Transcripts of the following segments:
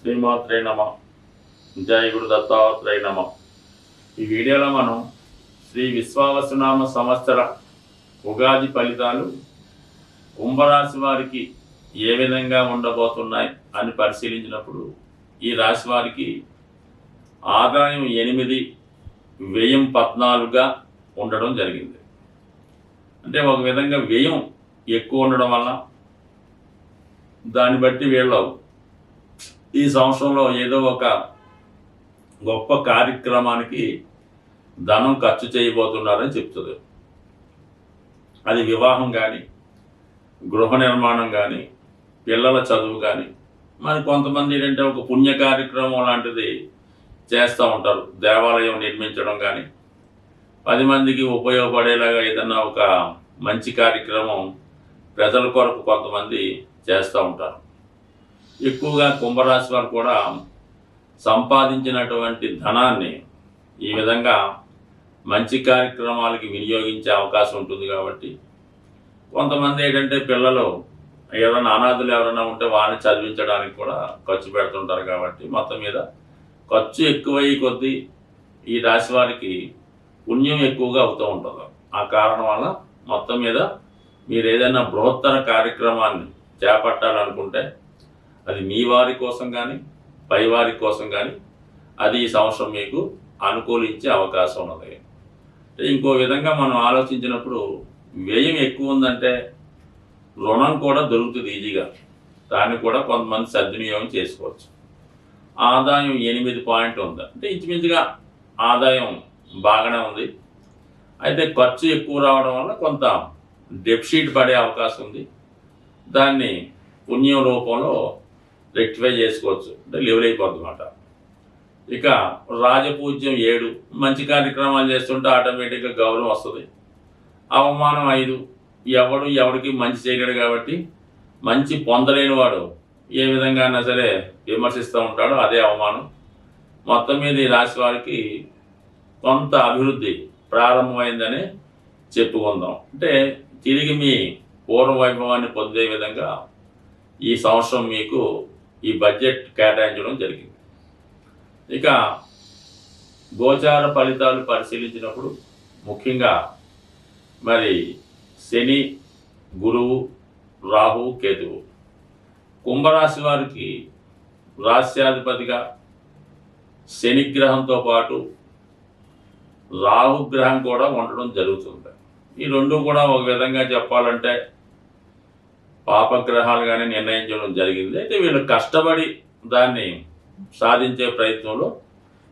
శ్రీమాత్రే నమ. జై గురు దత్తాత్రేయ నమ. ఈ వీడియోలో మనం శ్రీ విశ్వావసునామ సంవత్సర ఉగాది ఫలితాలు కుంభరాశి వారికి ఏ విధంగా ఉండబోతున్నాయి అని పరిశీలించినప్పుడు ఈ రాశి వారికి ఆదాయం 8, వ్యయం 14గా ఉండడం జరిగింది. అంటే ఒక విధంగా వ్యయం ఎక్కువ ఉండడం వల్ల దాన్ని బట్టి వీళ్ళు ఈ సంవత్సరంలో ఏదో ఒక గొప్ప కార్యక్రమానికి ధనం ఖర్చు చేయబోతున్నారని చెప్తుంది. అది వివాహం కానీ, గృహ నిర్మాణం కానీ, పిల్లల చదువు కానీ, మరి కొంతమంది ఏంటంటే ఒక పుణ్య కార్యక్రమం లాంటిది చేస్తూ ఉంటారు. దేవాలయం నిర్మించడం కానీ, 10 మందికి ఉపయోగపడేలాగా ఏదన్నా ఒక మంచి కార్యక్రమం ప్రజల కొరకు కొంతమంది చేస్తూ ఉంటారు. ఎక్కువగా కుంభరాశి వారు కూడా సంపాదించినటువంటి ధనాన్ని ఈ విధంగా మంచి కార్యక్రమాలకి వినియోగించే అవకాశం ఉంటుంది. కాబట్టి కొంతమంది ఏంటంటే పిల్లలు ఎవరైనా అనాథులు ఎవరైనా ఉంటే వారిని చదివించడానికి కూడా ఖర్చు పెడుతుంటారు. కాబట్టి మొత్తం మీద ఖర్చు ఎక్కువయ్యి కొద్దీ ఈ రాశి వారికి పుణ్యం ఎక్కువగా అవుతూ ఉంటుంది. ఆ కారణం వల్ల మొత్తం మీద మీరు ఏదైనా బృహత్తర కార్యక్రమాన్ని చేపట్టాలనుకుంటే అది మీ వారి కోసం కానీ, పై వారి కోసం కానీ అది ఈ సంవత్సరం మీకు అనుకూలించే అవకాశం ఉన్నది. ఇంకో విధంగా మనం ఆలోచించినప్పుడు వ్యయం ఎక్కువ ఉందంటే రుణం కూడా దొరుకుతుంది ఈజీగా. దాన్ని కూడా కొంతమంది సద్వినియోగం చేసుకోవచ్చు. ఆదాయం 8 పాయింట్ ఉంది, అంటే ఇంచుమించుగా ఆదాయం బాగానే ఉంది. అయితే ఖర్చు ఎక్కువ రావడం వల్ల కొంత డెఫిసిట్ పడే అవకాశం ఉంది. దాన్ని పుణ్యం రూపంలో రెక్టిఫై చేసుకోవచ్చు, అంటే లెవెల్ అయిపోతుంది అన్నమాట. ఇక రాజపూజ్యం 7, మంచి కార్యక్రమాలు చేస్తుంటే ఆటోమేటిక్గా గౌరవం వస్తుంది. అవమానం 5, ఎవరికి మంచి చేయగలడు కాబట్టి మంచి పొందలేని వాడు ఏ విధంగా అయినా సరే విమర్శిస్తూ ఉంటాడో అదే అవమానం. మొత్తం మీద ఈ రాశి వారికి కొంత అభివృద్ధి ప్రారంభమైందని చెప్పుకుందాం. అంటే తిరిగి మీ పూర్వ వైభవాన్ని పొందే విధంగా ఈ సంవత్సరం మీకు ఈ బడ్జెట్ కేటాయించడం జరిగింది. ఇక గోచార ఫలితాలు పరిశీలించినప్పుడు ముఖ్యంగా మరి శని, గురువు, రాహు, కేతువు కుంభరాశి వారికి రాశ్యాధిపతిగా శనిగ్రహంతో పాటు రాహుగ్రహం కూడా ఉండడం జరుగుతుంది. ఈ రెండు కూడా ఒక విధంగా చెప్పాలంటే పాపగ్రహాలుగానే నిర్ణయించడం జరిగింది. అయితే వీళ్ళు కష్టపడి దాన్ని సాధించే ప్రయత్నంలో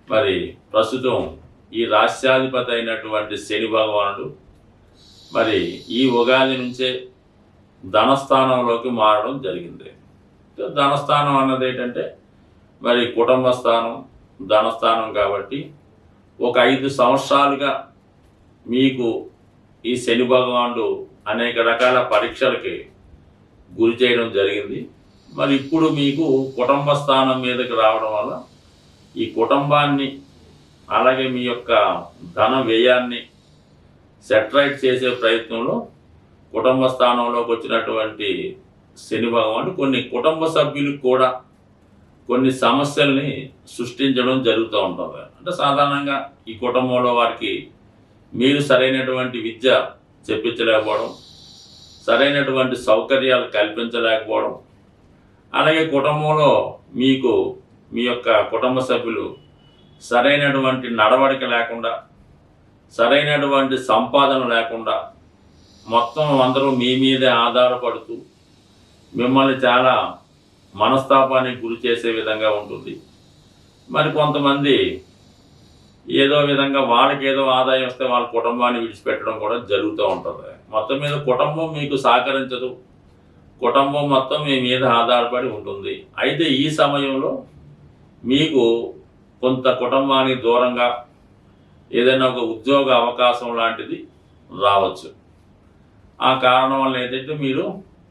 మరి ప్రస్తుతం ఈ రాశ్యాధిపతి అయినటువంటి శని భగవానుడు మరి ఈ ఉగాది నుంచే ధనస్థానంలోకి మారడం జరిగింది. ధనస్థానం అన్నది ఏంటంటే మరి కుటుంబ స్థానం, ధనస్థానం. కాబట్టి ఒక 5 సంవత్సరాలుగా మీకు ఈ శని భగవానుడు అనేక రకాల పరీక్షలకి గురి చేయడం జరిగింది. మరి ఇప్పుడు మీకు కుటుంబ స్థానం మీదకి రావడం వల్ల ఈ కుటుంబాన్ని అలాగే మీ యొక్క ధన వ్యయాన్ని సెటరైట్ చేసే ప్రయత్నంలో కుటుంబ స్థానంలోకి వచ్చినటువంటి శని భగవానుడు కొన్ని కుటుంబ సభ్యులకు కూడా కొన్ని సమస్యల్ని సృష్టించడం జరుగుతూ ఉంటుంది. అంటే సాధారణంగా ఈ కుటుంబంలో వారికి మీరు సరైనటువంటి విద్య చెప్పించలేకపోవడం, సరైనటువంటి సౌకర్యాలు కల్పించలేకపోవడం, అలాగే కుటుంబంలో మీకు మీ యొక్క కుటుంబ సభ్యులు సరైనటువంటి నడవడిక లేకుండా, సరైనటువంటి సంపాదన లేకుండా మొత్తం అందరూ మీ మీదే ఆధారపడుతూ మిమ్మల్ని చాలా మనస్తాపానికి గురి చేసే విధంగా ఉంటుంది. మరి కొంతమంది ఏదో విధంగా వాళ్ళకి ఏదో ఆదాయం వస్తే వాళ్ళ కుటుంబాన్ని విడిచిపెట్టడం కూడా జరుగుతూ ఉంటుంది. మొత్తం మీద కుటుంబం మీకు సహకరించదు, కుటుంబం మొత్తం మీ మీద ఆధారపడి ఉంటుంది. అయితే ఈ సమయంలో మీకు కొంత కుటుంబానికి దూరంగా ఏదైనా ఒక ఉద్యోగ అవకాశం లాంటిది రావచ్చు. ఆ కారణం వల్ల ఏంటంటే మీరు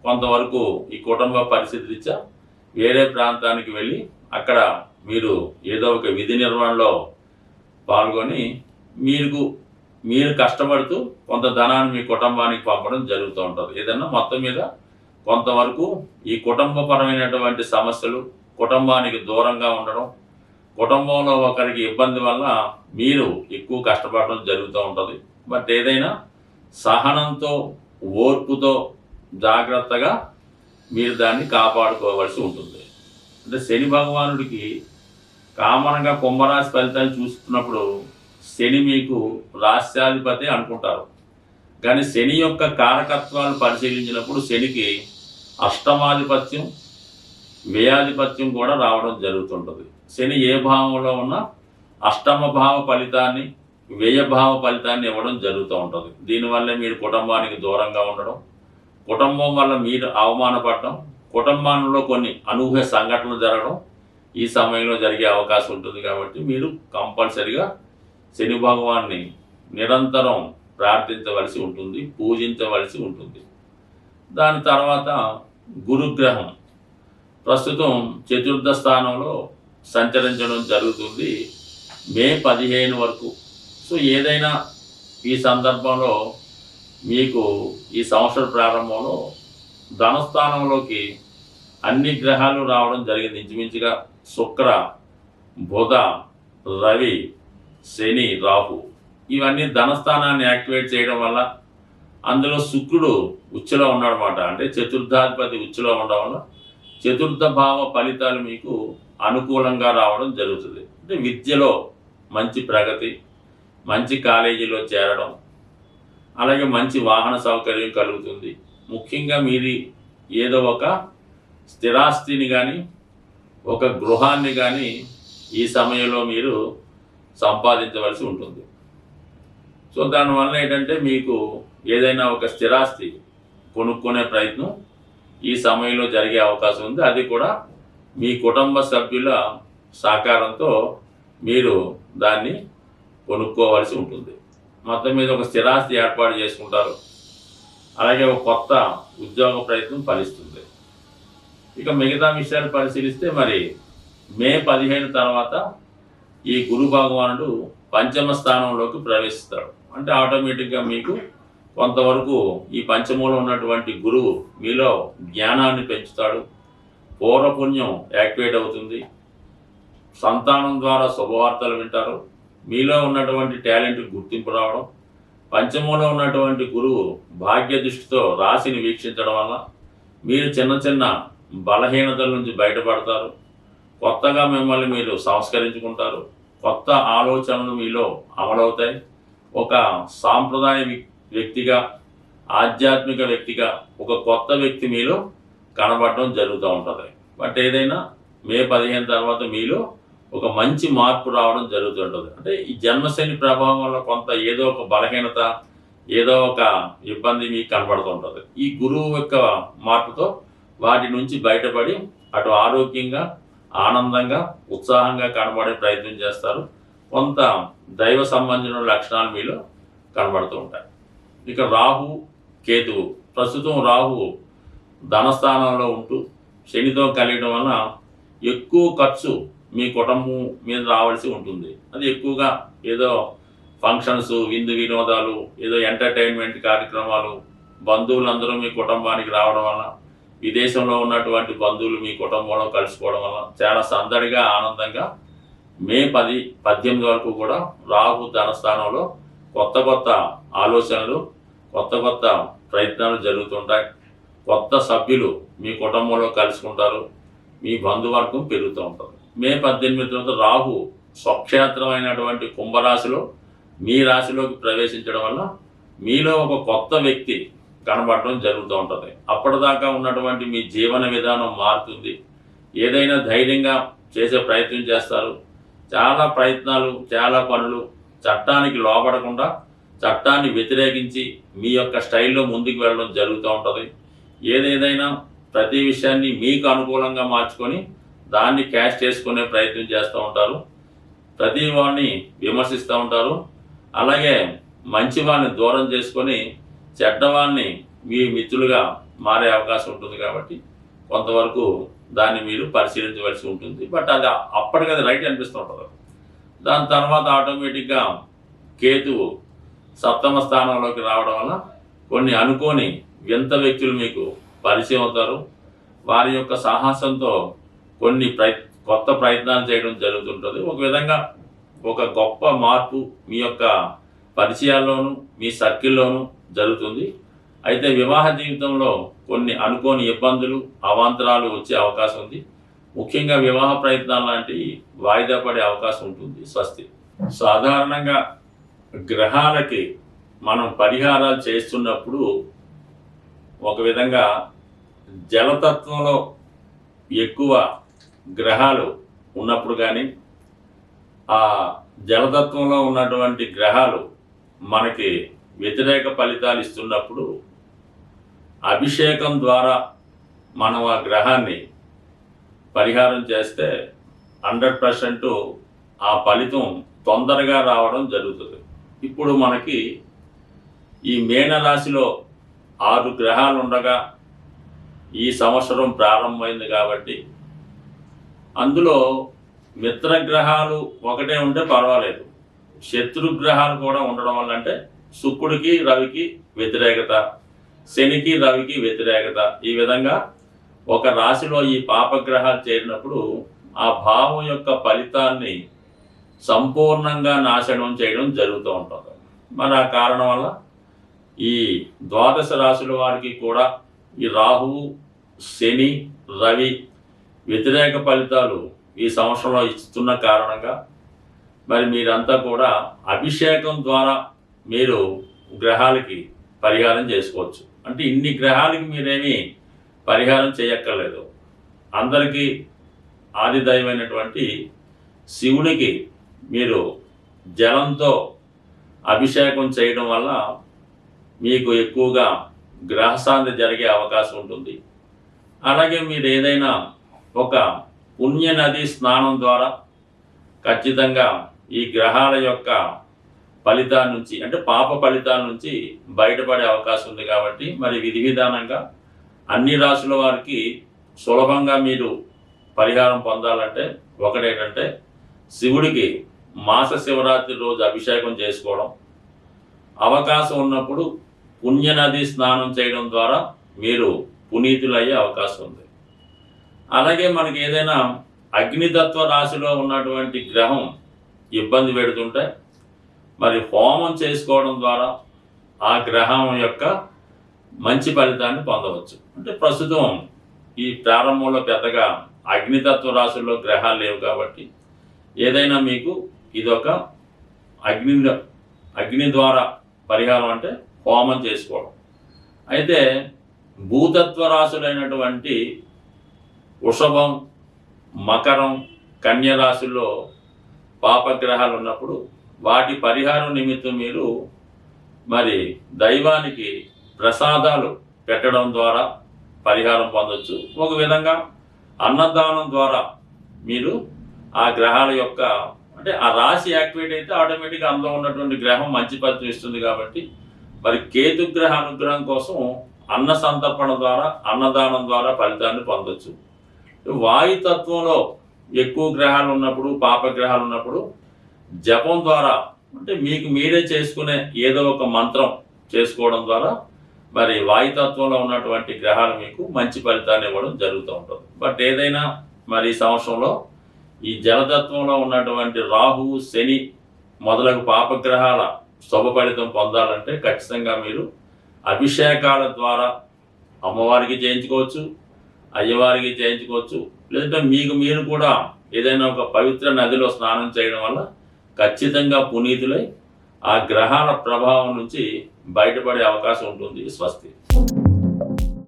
కొంతవరకు ఈ కుటుంబ పరిస్థితి రీత్యా వేరే ప్రాంతానికి వెళ్ళి అక్కడ మీరు ఏదో ఒక విధి నిర్వహణలో పాల్గొని మీరు కష్టపడుతూ కొంత ధనాన్ని మీ కుటుంబానికి పంపడం జరుగుతూ ఉంటుంది. ఏదన్నా మొత్తం మీద కొంతవరకు ఈ కుటుంబపరమైనటువంటి సమస్యలు కుటుంబానికి దూరంగా ఉండడం, కుటుంబంలో ఒకరికి ఇబ్బంది వల్ల మీరు ఎక్కువ కష్టపడడం జరుగుతూ ఉంటుంది. బట్ ఏదైనా సహనంతో, ఓర్పుతో, జాగ్రత్తగా మీరు దాన్ని కాపాడుకోవాల్సి ఉంటుంది. అంటే శని భగవానుడికి కామన్గా కుంభరాశి ఫలితాలు చూస్తున్నప్పుడు శని మీకు రాశ్యాధిపతి అనుకుంటారు. కానీ శని యొక్క కారకత్వాలు పరిశీలించినప్పుడు శనికి అష్టమాధిపత్యం, వ్యయాధిపత్యం కూడా రావడం జరుగుతుంటుంది. శని ఏ భావంలో ఉన్న అష్టమ భావ ఫలితాన్ని, వ్యయభావ ఫలితాన్ని ఇవ్వడం జరుగుతూ ఉంటుంది. దీనివల్లే మీరు కుటుంబానికి దూరంగా ఉండడం, కుటుంబం వల్ల మీరు అవమానపడడం, కుటుంబంలో కొన్ని అనూహ్య సంఘటనలు జరగడం ఈ సమయంలో జరిగే అవకాశం ఉంటుంది. కాబట్టి మీరు కంపల్సరిగా శని భగవాన్ని నిరంతరం ప్రార్థించవలసి ఉంటుంది, పూజించవలసి ఉంటుంది. దాని తర్వాత గురుగ్రహం ప్రస్తుతం చతుర్థ స్థానంలో సంచరించడం జరుగుతుంది మే 15 వరకు. సో ఏదైనా ఈ సందర్భంలో మీకు ఈ సంవత్సర ప్రారంభంలో ధనస్థానంలోకి అన్ని గ్రహాలు రావడం జరిగింది. ఇంచుమించుగా శుక్ర, బుధ, రవి, శని, రాహు ఇవన్నీ ధనస్థానాన్ని యాక్టివేట్ చేయడం వల్ల అందులో శుక్రుడు ఉచ్చులో ఉన్నాడనమాట. అంటే చతుర్థాధిపతి ఉచ్చులో ఉండడం వల్ల చతుర్థ భావ ఫలితాలు మీకు అనుకూలంగా రావడం జరుగుతుంది. అంటే విద్యలో మంచి ప్రగతి, మంచి కాలేజీలో చేరడం, అలాగే మంచి వాహన సౌకర్యం కలుగుతుంది. ముఖ్యంగా మీరు ఏదో ఒక స్థిరాస్తిని కానీ, ఒక గృహాన్ని కానీ ఈ సమయంలో మీరు సంపాదించవలసి ఉంటుంది. సో దానివల్ల ఏంటంటే మీకు ఏదైనా ఒక స్థిరాస్తి కొనుక్కునే ప్రయత్నం ఈ సమయంలో జరిగే అవకాశం ఉంది. అది కూడా మీ కుటుంబ సభ్యుల సహకారంతో మీరు దాన్ని కొనుక్కోవాల్సి ఉంటుంది. మొత్తం మీద ఒక స్థిరాస్తి ఏర్పాటు చేసుకుంటారు. అలాగే ఒక కొత్త ఉద్యోగ ప్రయత్నం ఫలిస్తుంది. ఇక మిగతా విషయాలు పరిశీలిస్తే మరి మే 15 తర్వాత ఈ గురు భగవానుడు పంచమ స్థానంలోకి ప్రవేశిస్తాడు. అంటే ఆటోమేటిక్గా మీకు కొంతవరకు ఈ పంచమంలో ఉన్నటువంటి గురువు మీలో జ్ఞానాన్ని పెంచుతాడు, పూర్వపుణ్యం యాక్టివేట్ అవుతుంది, సంతానం ద్వారా శుభవార్తలు వింటారు, మీలో ఉన్నటువంటి టాలెంట్ గుర్తింపు రావడం, పంచమంలో ఉన్నటువంటి గురువు భాగ్య దృష్టితో రాశిని వీక్షించడం వల్ల మీరు చిన్న చిన్న బలహీనతల నుంచి బయటపడతారు, కొత్తగా మిమ్మల్ని మీరు సంస్కరించుకుంటారు, కొత్త ఆలోచనలు మీలో అమలవుతాయి. ఒక సాంప్రదాయ వ్యక్తిగా, ఆధ్యాత్మిక వ్యక్తిగా ఒక కొత్త వ్యక్తి మీలో కనబడడం జరుగుతూ ఉంటుంది. బట్ ఏదైనా మే 15 తర్వాత మీలో ఒక మంచి మార్పు రావడం జరుగుతుంటుంది. అంటే ఈ జన్మశని ప్రభావం వల్ల కొంత ఏదో ఒక బలహీనత, ఏదో ఒక ఇబ్బంది మీకు కనబడుతుంటుంది. ఈ గురువు యొక్క మార్పుతో వాటి నుంచి బయటపడి అటు ఆరోగ్యంగా, ఆనందంగా, ఉత్సాహంగా కనబడే ప్రయత్నం చేస్తారు. కొంత దైవ సంబంధించిన లక్షణాలు మీలో కనబడుతూ ఉంటాయి. ఇక రాహు, కేతువు ప్రస్తుతం రాహు ధనస్థానంలో ఉంటూ శనితో కలియడం వలన ఎక్కువ ఖర్చు మీ కుటుంబం మీద రావాల్సి ఉంటుంది. అది ఎక్కువగా ఏదో ఫంక్షన్స్, విందు వినోదాలు, ఏదో ఎంటర్టైన్మెంట్ కార్యక్రమాలు, బంధువులందరూ మీ కుటుంబానికి రావడం వల్ల, విదేశంలో ఉన్నటువంటి బంధువులు మీ కుటుంబంలో కలుసుకోవడం వల్ల చాలా సందడిగా, ఆనందంగా మే 10, 18 వరకు కూడా రాహు ధనస్థానంలో కొత్త కొత్త ఆలోచనలు, కొత్త కొత్త ప్రయత్నాలు జరుగుతుంటాయి. కొత్త సభ్యులు మీ కుటుంబంలో కలుసుకుంటారు, మీ బంధువర్గం పెరుగుతూ ఉంటుంది. మే 18 తర్వాత రాహు స్వక్షేత్రమైనటువంటి కుంభరాశిలో మీ రాశిలోకి ప్రవేశించడం వల్ల మీలో ఒక కొత్త వ్యక్తి కనబడడం జరుగుతూ ఉంటుంది. అప్పటిదాకా ఉన్నటువంటి మీ జీవన విధానం మారుతుంది. ఏదైనా ధైర్యంగా చేసే ప్రయత్నం చేస్తారు. చాలా ప్రయత్నాలు, చాలా పనులు చట్టానికి లోపడకుండా, చట్టాన్ని వ్యతిరేకించి మీ యొక్క స్టైల్లో ముందుకు వెళ్ళడం జరుగుతూ ఉంటుంది. ఏదేదైనా ప్రతి విషయాన్ని మీకు అనుకూలంగా మార్చుకొని దాన్ని క్యాష్ చేసుకునే ప్రయత్నం చేస్తూ ఉంటారు. ప్రతి వాడిని విమర్శిస్తూ ఉంటారు. అలాగే మంచి వాడిని దూరం చేసుకొని చెడ్డవాడిని మీ మిత్రులుగా మారే అవకాశం ఉంటుంది. కాబట్టి కొంతవరకు దాన్ని మీరు పరిశీలించవలసి ఉంటుంది. బట్ అది అప్పటికది రైట్ అనిపిస్తూ ఉంటుంది. దాని తర్వాత ఆటోమేటిక్గా కేతువు సప్తమ స్థానంలోకి రావడం వల్ల కొన్ని అనుకోని వింత వ్యక్తులు మీకు పరిచయం అవుతారు. వారి యొక్క సాహసంతో కొన్ని కొత్త ప్రయత్నాలు చేయడం జరుగుతుంటుంది. ఒక విధంగా ఒక గొప్ప మార్పు మీ యొక్క పరిచయాల్లోనూ మీ సర్కిల్లోనూ జరుగుతుంది. అయితే వివాహ జీవితంలో కొన్ని అనుకోని ఇబ్బందులు అవాంతరాలు వచ్చే అవకాశం ఉంది. ముఖ్యంగా వివాహ ప్రయత్నాలు లాంటివి వాయిదా పడే అవకాశం ఉంటుంది. స్వస్తి. సాధారణంగా గ్రహాలకి మనం పరిహారాలు చేస్తున్నప్పుడు ఒక విధంగా జలతత్వంలో ఎక్కువ గ్రహాలు ఉన్నప్పుడు కానీ ఆ జలతత్వంలో ఉన్నటువంటి గ్రహాలు మనకి వ్యతిరేక ఫలితాలు ఇస్తున్నప్పుడు అభిషేకం ద్వారా మనం ఆ గ్రహాన్ని పరిహారం చేస్తే 100% ఆ ఫలితం తొందరగా రావడం జరుగుతుంది. ఇప్పుడు మనకి ఈ మీనరాశిలో 6 గ్రహాలు ఉండగా ఈ సంవత్సరం ప్రారంభమైంది కాబట్టి అందులో మిత్రగ్రహాలు ఒకటే ఉంటే పర్వాలేదు, శత్రుగ్రహాలు కూడా ఉండడం వల్ల అంటే శుక్రుడికి రవికి వ్యతిరేకత, శనికి రవికి వ్యతిరేకత, ఈ విధంగా ఒక రాశిలో ఈ పాపగ్రహాలు చేరినప్పుడు ఆ భావం యొక్క ఫలితాన్ని సంపూర్ణంగా నాశనం చేయడం జరుగుతూ ఉంటుంది. మరి ఆ కారణం వల్ల ఈ ద్వాదశ రాశుల వారికి కూడా ఈ రాహువు శని రవి వ్యతిరేక ఫలితాలు ఈ సంవత్సరంలో ఇస్తున్న కారణంగా మరి మీరంతా కూడా అభిషేకం ద్వారా మీరు గ్రహాలకి పరిహారం చేసుకోవచ్చు. అంటే ఇన్ని గ్రహాలకి మీరేమీ పరిహారం చేయక్కర్లేదు. అందరికీ ఆదిదైవమైనటువంటి శివునికి మీరు జలంతో అభిషేకం చేయడం వల్ల మీకు ఎక్కువగా గ్రహశాంతి జరిగే అవకాశం ఉంటుంది. అలాగే మీరు ఏదైనా ఒక పుణ్య నది స్నానం ద్వారా ఖచ్చితంగా ఈ గ్రహాల యొక్క ఫలితాల నుంచి అంటే పాప ఫలితాల నుంచి బయటపడే అవకాశం ఉంది. కాబట్టి మరి విధి విధానంగా అన్ని రాశుల వారికి సులభంగా మీరు పరిహారం పొందాలంటే ఒకటేంటంటే శివుడికి మాస శివరాత్రి రోజు అభిషేకం చేసుకోవడం, అవకాశం ఉన్నప్పుడు పుణ్యనది స్నానం చేయడం ద్వారా మీరు పునీతులయ్యే అవకాశం ఉంది. అలాగే మనకి ఏదైనా అగ్నితత్వ రాశిలో ఉన్నటువంటి గ్రహం ఇబ్బంది పెడుతుంటే మరి హోమం చేసుకోవడం ద్వారా ఆ గ్రహం యొక్క మంచి ఫలితాన్ని పొందవచ్చు. అంటే ప్రస్తుతం ఈ ప్రారంభంలో పెద్దగా అగ్నితత్వ రాశుల్లో గ్రహాలు లేవు కాబట్టి ఏదైనా మీకు ఇదొక అగ్ని ద్వారా పరిహారం అంటే హోమం చేసుకోవడం. అయితే భూతత్వ రాశులైనటువంటి వృషభం మకరం కన్య రాశుల్లో పాపగ్రహాలు ఉన్నప్పుడు వాటి పరిహారం నిమిత్తం మీరు మరి దైవానికి ప్రసాదాలు పెట్టడం ద్వారా పరిహారం పొందొచ్చు. ఒక విధంగా అన్నదానం ద్వారా మీరు ఆ గ్రహాల యొక్క అంటే ఆ రాశి యాక్టివేట్ అయితే ఆటోమేటిక్గా అందులో ఉన్నటువంటి గ్రహం మంచి ఫలితం ఇస్తుంది. కాబట్టి మరి కేతుగ్రహ అనుగ్రహం కోసం అన్న సంతర్పణ ద్వారా అన్నదానం ద్వారా ఫలితాన్ని పొందొచ్చు. వాయుతత్వంలో ఎక్కువ గ్రహాలు ఉన్నప్పుడు పాపగ్రహాలు ఉన్నప్పుడు జపం ద్వారా అంటే మీకు మీరే చేసుకునే ఏదో ఒక మంత్రం చేసుకోవడం ద్వారా మరి వాయుతత్వంలో ఉన్నటువంటి గ్రహాలు మీకు మంచి ఫలితాన్ని ఇవ్వడం జరుగుతూ ఉంటుంది. బట్ ఏదైనా మరి ఈ సంవత్సరంలో ఈ జలతత్వంలో ఉన్నటువంటి రాహువు శని మొదలగు పాపగ్రహాల శుభ ఫలితం పొందాలంటే ఖచ్చితంగా మీరు అభిషేకాల ద్వారా అమ్మవారికి చేయించుకోవచ్చు, అయ్యవారికి చేయించుకోవచ్చు, లేదంటే మీకు మీరు కూడా ఏదైనా ఒక పవిత్ర నదిలో స్నానం చేయడం వల్ల ఖచ్చితంగా పునీతులై ఆ గ్రహాల ప్రభావం నుంచి బయటపడే అవకాశం ఉంటుంది. స్వస్తి.